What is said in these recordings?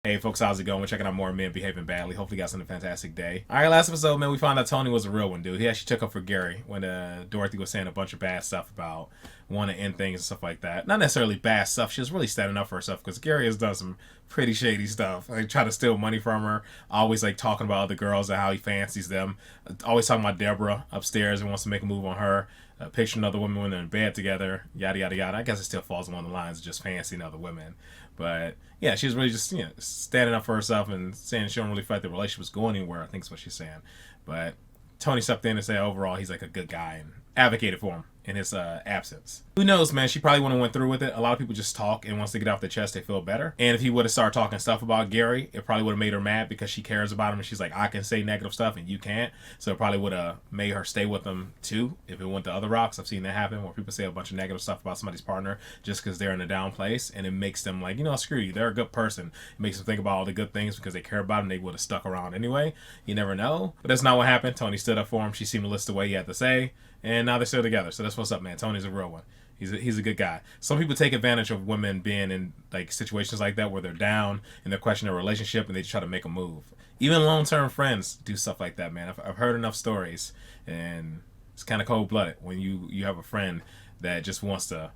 Hey folks, how's it going? We're checking out more men behaving badly. Hopefully you guys had a fantastic day. Alright, last episode, man, we found out Tony was a real one, dude. He actually took up for Gary when Dorothy was saying a bunch of bad stuff about wanting to end things and stuff like that. Not necessarily bad stuff. She was really standing up for herself because Gary has done some pretty shady stuff. Like, try to steal money from her. Always, like, talking about other girls and how he fancies them. Always talking about Deborah upstairs and wants to make a move on her. Picturing other women when they're in bed together. Yada, yada, yada. I guess it still falls along the lines of just fancying other women. But, yeah, she was really just, standing up for herself and saying she don't really feel like the relationship was going anywhere, I think is what she's saying. But Tony stepped in and said overall he's like a good guy and advocated for him in his absence. Who knows, man? She probably wouldn't have went through with it. A lot of people just talk, and once they get off their chest, they feel better. And if he would have started talking stuff about Gary, it probably would have made her mad because she cares about him, and she's like, I can say negative stuff, and you can't. So it probably would have made her stay with him, too, if it went to other rocks. I've seen that happen, where people say a bunch of negative stuff about somebody's partner just because they're in a down place, and it makes them like, screw you. They're a good person. It makes them think about all the good things because they care about him. They would have stuck around anyway. You never know. But that's not what happened. Tony stood up for him. She seemed to listen to what he had to say. And now they're still together. So that's what's up, man. Tony's a real one. He's a good guy. Some people take advantage of women being in like situations like that where they're down and they're questioning their relationship and they try to make a move. Even long-term friends do stuff like that, man. I've heard enough stories, and it's kind of cold-blooded when you have a friend that just wants to,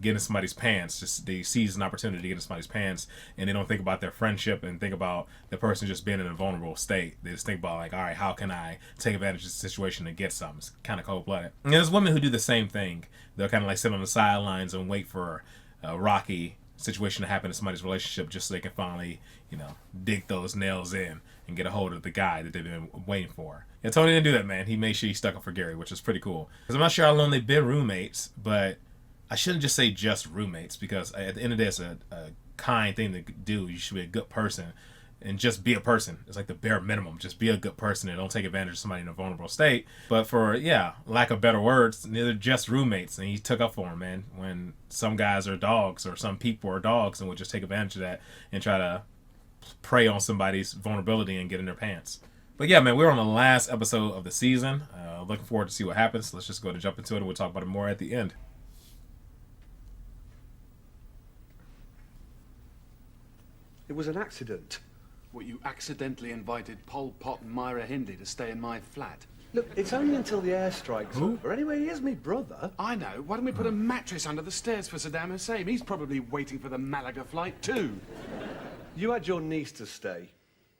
get in somebody's pants. Just they seize an opportunity to get in somebody's pants, and they don't think about their friendship and think about the person just being in a vulnerable state. They just think about like, all right, how can I take advantage of the situation and get something? It's kind of cold-blooded. And there's women who do the same thing. They'll kind of like sit on the sidelines and wait for a rocky situation to happen in somebody's relationship just so they can finally, dig those nails in and get a hold of the guy that they've been waiting for. And Tony didn't do that, man. He made sure he stuck up for Gary, which is pretty cool. Because I'm not sure how long they've been roommates, but I shouldn't just say just roommates, because at the end of the day, it's a kind thing to do. You should be a good person and just be a person. It's like the bare minimum. Just be a good person and don't take advantage of somebody in a vulnerable state. But for, lack of better words, they're just roommates. And he took up for him, man, when some guys are dogs or some people are dogs and would just take advantage of that and try to prey on somebody's vulnerability and get in their pants. But yeah, man, we're on the last episode of the season. Looking forward to see what happens. Let's just go to jump into it and we'll talk about it more at the end. It was an accident. What, you accidentally invited Pol Pot and Myra Hindley to stay in my flat? Look, it's only until the air strikes over. Anyway, he is me brother. I know. Why don't we put a mattress under the stairs for Saddam Hussein? He's probably waiting for the Malaga flight too. You had your niece to stay.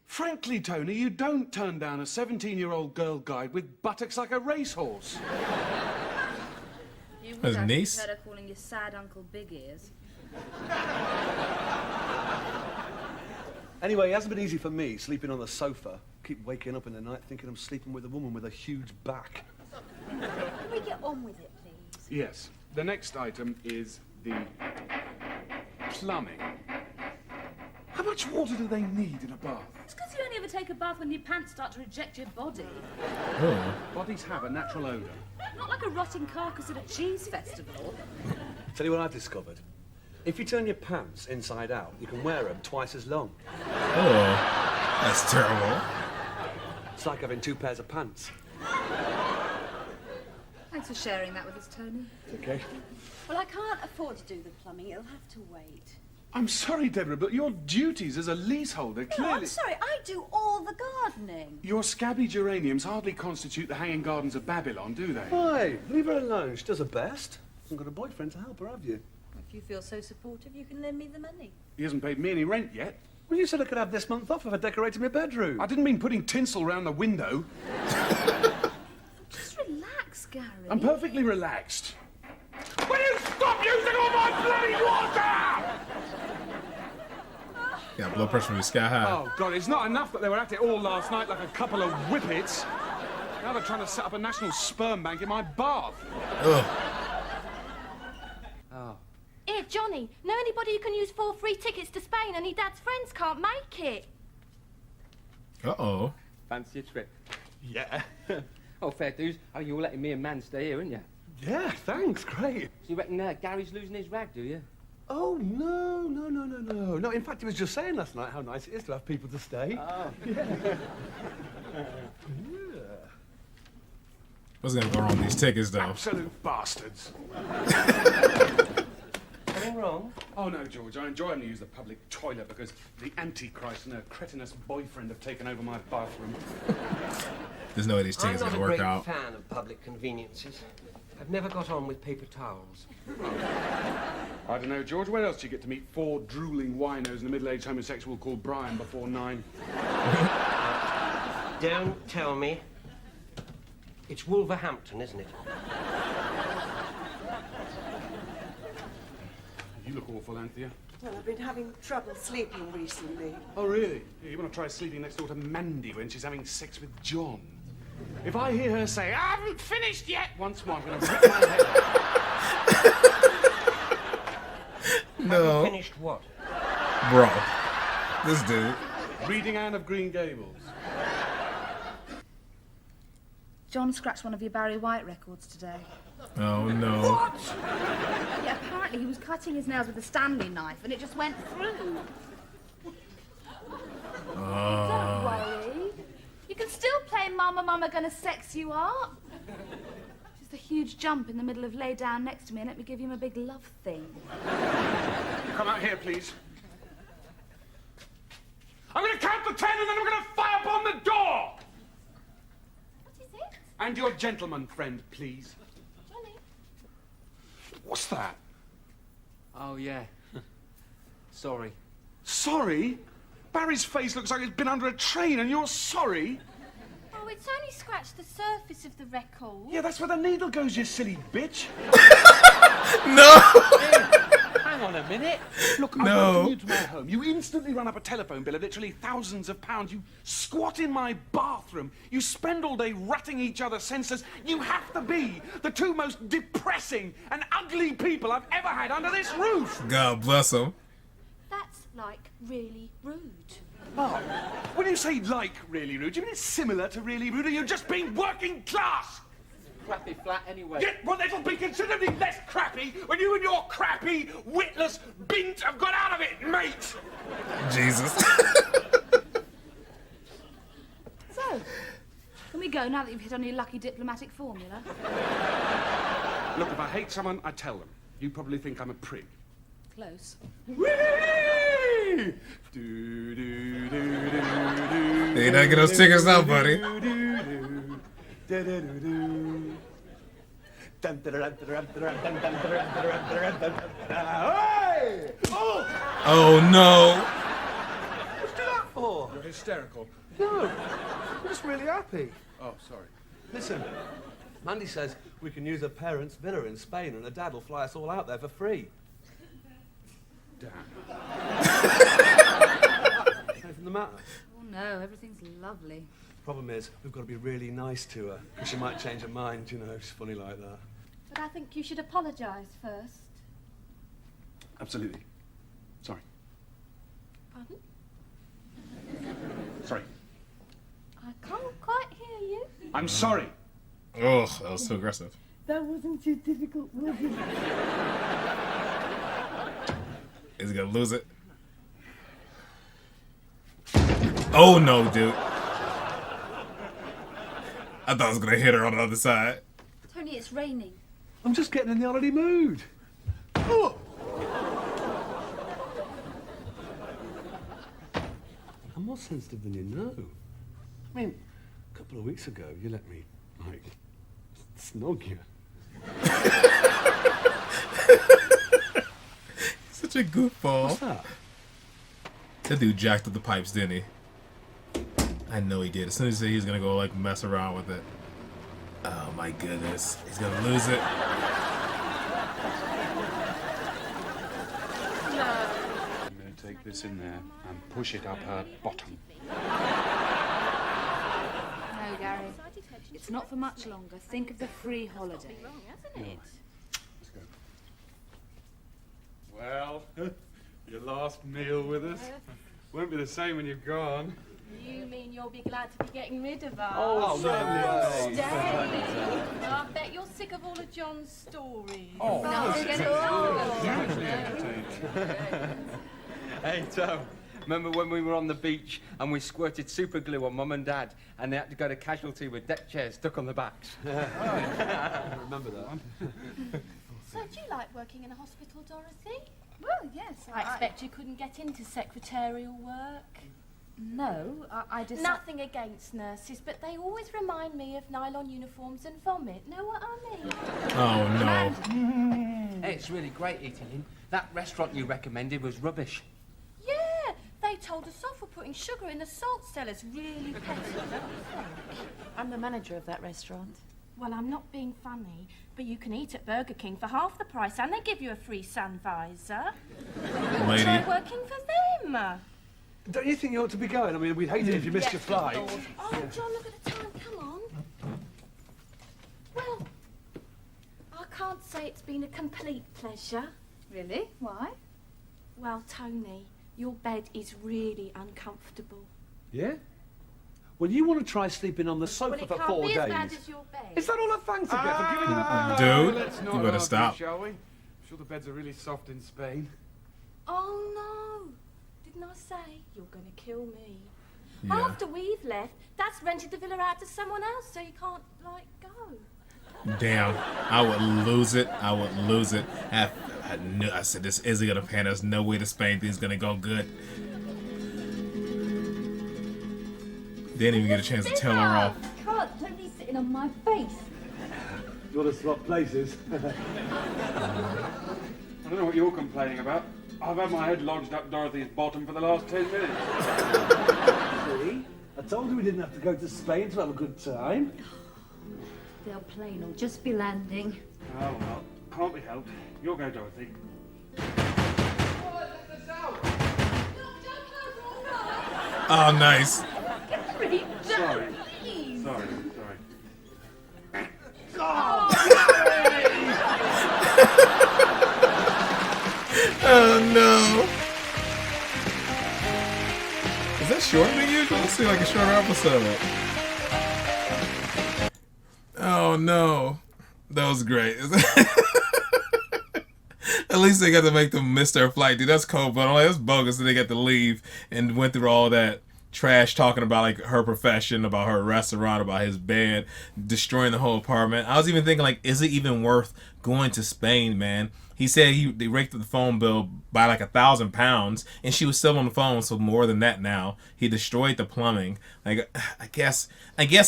Frankly, Tony, you don't turn down a 17-year-old girl guide with buttocks like a racehorse. You His would have niece? heard her calling you sad Uncle Big Ears. Anyway, it hasn't been easy for me, sleeping on the sofa. Keep waking up in the night thinking I'm sleeping with a woman with a huge back. Can we get on with it, please? Yes. The next item is the plumbing. How much water do they need in a bath? It's because you only ever take a bath when your pants start to reject your body. Oh. Bodies have a natural odour. Not like a rotting carcass at a cheese festival. Tell you what I've discovered. If you turn your pants inside out, you can wear them twice as long. Oh, that's terrible. It's like having two pairs of pants. Thanks for sharing that with us, Tony. Okay. Well, I can't afford to do the plumbing. It'll have to wait. I'm sorry, Deborah, but your duties as a leaseholder No, clearly... I'm sorry. I do all the gardening. Your scabby geraniums hardly constitute the hanging gardens of Babylon, do they? Why? Leave her alone. She does her best. Hasn't got a boyfriend to help her, have you? If you feel so supportive, you can lend me the money. He hasn't paid me any rent yet. Well, you said I could have this month off if I decorated my bedroom. I didn't mean putting tinsel round the window. Just relax, Gary. I'm perfectly relaxed. Will you stop using all my bloody water? Yeah, blood pressure from the sky high. Oh, God, it's not enough that they were at it all last night like a couple of whippets. Now they're trying to set up a national sperm bank in my bath. Ugh. Oh. Here, Johnny, know anybody who can use 4 free tickets to Spain? Any dad's friends can't make it. Uh-oh. Fancy a trip? Yeah. Oh, fair dues. Oh, you're letting me and Man stay here, aren't you? Yeah, thanks. Great. So you reckon Gary's losing his rag, do you? Oh, no. No, in fact, he was just saying last night how nice it is to have people to stay. Oh. Yeah. What's gonna go wrong with these tickets, though? Absolute bastards. anything wrong? Oh, no, George. I enjoy having to use the public toilet because the Antichrist and her cretinous boyfriend have taken over my bathroom. There's no way these things are going to work out. I'm not a great fan of public conveniences. I've never got on with paper towels. I don't know, George. Where else do you get to meet 4 drooling winos and a middle-aged homosexual called Brian before 9? Don't tell me. It's Wolverhampton, isn't it? You look awful, Anthea. Well, I've been having trouble sleeping recently. Oh, really? You want to try sleeping next door to Mandy when she's having sex with John? If I hear her say, I haven't finished yet, once more, I'm going to rip my head out. No. Finished what? Bro. This dude. Reading Anne of Green Gables. John scratched one of your Barry White records today. Oh, no. Yeah, apparently he was cutting his nails with a Stanley knife and it just went through. Don't worry. You can still play Mama, Mama Gonna Sex You Up. Just a huge jump in the middle of lay down next to me and let me give him a big love thing. Come out here, please. I'm going to count to 10 and then I'm going to fire upon the door! What is it? And your gentleman friend, please. Johnny? What's that? Oh, yeah. Sorry. Sorry? Barry's face looks like it's been under a train and you're sorry? Oh, it's only scratched the surface of the record. Yeah, that's where the needle goes, you silly bitch. No! Hang on a minute. Look, I welcome you to my home. You instantly run up a telephone bill of literally thousands of pounds. You squat in my bathroom. You spend all day rutting each other senseless. You have to be the 2 most depressing and ugly people I've ever had under this roof. God bless him. That's, like, really rude. Oh, when you say like really rude, do you mean it's similar to really rude, or you're just being working class? Crappy flat anyway. Yeah, well, it'll be considerably less crappy when you and your crappy, witless bint have got out of it, mate! Jesus. So, can we go now that you've hit on your lucky diplomatic formula? Look, if I hate someone, I tell them. You probably think I'm a prig. Close. Whee! Hey, not get those tickets now, buddy. Oh, no. What'd you do that for? You're hysterical. No, I'm just really happy. Oh, sorry. Listen, Mandy says we can use her parents' villa in Spain and her dad will fly us all out there for free. Damn. Anything the matter? Oh, no, everything's lovely. Problem is, we've got to be really nice to her, because she might change her mind, you know, she's funny like that. But I think you should apologise first. Absolutely. Sorry. Pardon? Sorry. I can't quite hear you. I'm sorry. Oh, that was so aggressive. That wasn't too difficult, was it? Is he gonna lose it? Oh no, dude. I thought I was gonna hit her on the other side. Tony, it's raining. I'm just getting in the holiday mood. Oh! I'm more sensitive than you know. I mean, a couple of weeks ago, you let me, like, snog you. Such a goofball. What's that? That dude jacked up the pipes, didn't he? I know he did. As soon as he said he was gonna go like mess around with it. Oh my goodness. He's gonna lose it. I'm going to take this in there and push it up her bottom. No, Gary. It's not for much longer. Think of the free holiday. Let's go. Well, your last meal with us won't be the same when you're gone. You mean you'll be glad to be getting rid of us? Oh, certainly. Stay. I bet you're sick of all of John's stories. Oh, Nothing at all. Hey, Tom. Remember when we were on the beach and we squirted super glue on Mum and Dad and they had to go to casualty with deck chairs stuck on the backs? I remember that. So do you like working in a hospital, Dorothy? Well, yes. I expect you couldn't get into secretarial work. No, I just... Nothing against nurses, but they always remind me of nylon uniforms and vomit. Know what I mean? Oh, no. Hey, it's really great eating in. That restaurant you recommended was rubbish. Yeah, they told us off for putting sugar in the salt cellars. Really petty, don't you think? I'm the manager of that restaurant. Well, I'm not being funny, but you can eat at Burger King for half the price and they give you a free sun visor. Lady. Try working for them. Don't you think you ought to be going? I mean, we'd hate it if you missed your flight. Oh, John, look at the time. Come on. Well, I can't say it's been a complete pleasure. Really? Why? Well, Tony, your bed is really uncomfortable. Yeah? Well, you want to try sleeping on the sofa Well, it for can't 4 be days. as bad as your bed. Is that all I thanks to get for giving you Dude, let's not you better argue, stop. shall we? I'm sure the beds are really soft in Spain. Oh, no. Didn't I say you're going to kill me? Yeah. After we've left, Dad's rented the villa out to someone else, so you can't, like, go. Damn, I would lose it. I would lose it. I knew. I said this isn't gonna pan. There's no way the Spain thing's gonna go good. Didn't even get a chance to tell her off. Can't totally sitting on my face. You want to swap places? I don't know what you're complaining about. I've had my head lodged up Dorothy's bottom for the last 10 minutes. See? I told you we didn't have to go to Spain to have a good time. They'll plane or just be landing. Oh, well, can't be helped. You'll go, Dorothy. Oh, nice. Gary, Sorry. please. Sorry. Oh no. Is that shorter than usual? It seems like a shorter episode. Oh no. That was great. At least they got to make them miss their flight, dude. That's cold, but I'm like, that's bogus that they got to leave and went through all that trash talking about like her profession, about her restaurant, about his bed, destroying the whole apartment. I was even thinking like, is it even worth going to Spain, man? He said they raked up the phone bill by like £1,000, and she was still on the phone, so more than that now. He destroyed the plumbing. Like, I guess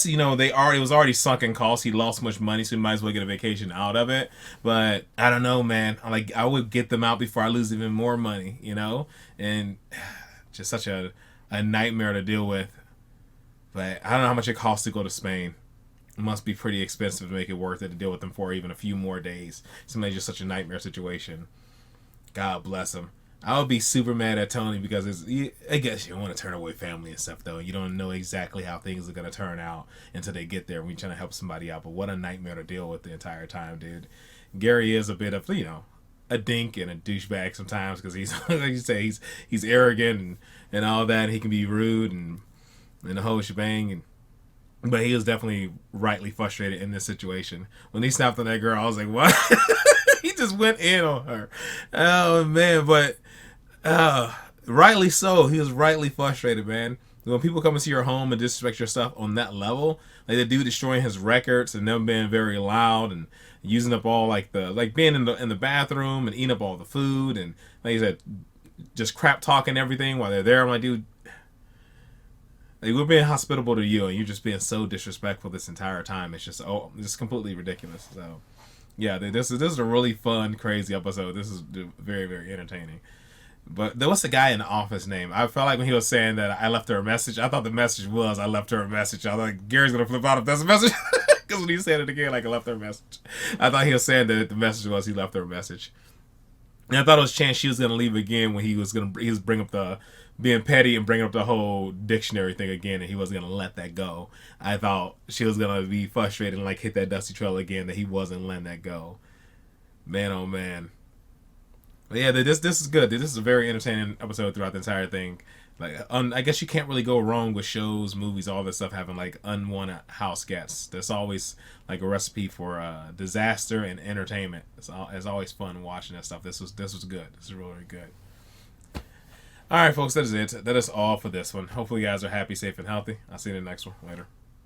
you know it was already sunken costs. He lost much money, so he might as well get a vacation out of it. But I don't know, man. I would get them out before I lose even more money, you know. And just such a nightmare to deal with. But I don't know how much it costs to go to Spain. It must be pretty expensive to make it worth it to deal with them for even a few more days. It's just such a nightmare situation. God bless him. I would be super mad at Tony because I guess you don't want to turn away family and stuff though. You don't know exactly how things are going to turn out until they get there when you're trying to help somebody out. But what a nightmare to deal with the entire time, dude. Gary is a bit of, you know, a dink and a douchebag sometimes because he's, like you say, he's arrogant and all that. And he can be rude and the whole shebang. But he was definitely rightly frustrated in this situation. When he snapped on that girl, I was like, what? He just went in on her. Oh, man. But rightly so. He was rightly frustrated, man. When people come into your home and disrespect your stuff on that level, like the dude destroying his records and them being very loud and using up all being in the bathroom and eating up all the food and like you said, just crap talking everything while they're there. I'm like, dude, like, we're being hospitable to you and you're just being so disrespectful this entire time. It's just completely ridiculous. So yeah, this is a really fun, crazy episode. This is very, very entertaining. But what's the guy in the office name? I felt like when he was saying that I left her a message, I thought the message was I left her a message. I was like, Gary's gonna flip out if that's a message. Because when he said it again, like I left her a message, I thought he was saying that the message was he left her a message. And I thought it was a chance she was gonna leave again when he was bring up the being petty and bringing up the whole dictionary thing again, and he wasn't gonna let that go. I thought she was gonna be frustrated and like hit that dusty trail again, that he wasn't letting that go. Man, oh man. But yeah, this is good. This is a very entertaining episode throughout the entire thing. Like, I guess you can't really go wrong with shows, movies, all this stuff having like unwanted house guests. There's always like a recipe for disaster and entertainment. It's always fun watching that stuff. This was good. This is really, really good. All right, folks, that is it. That is all for this one. Hopefully, you guys are happy, safe, and healthy. I'll see you in the next one. Later.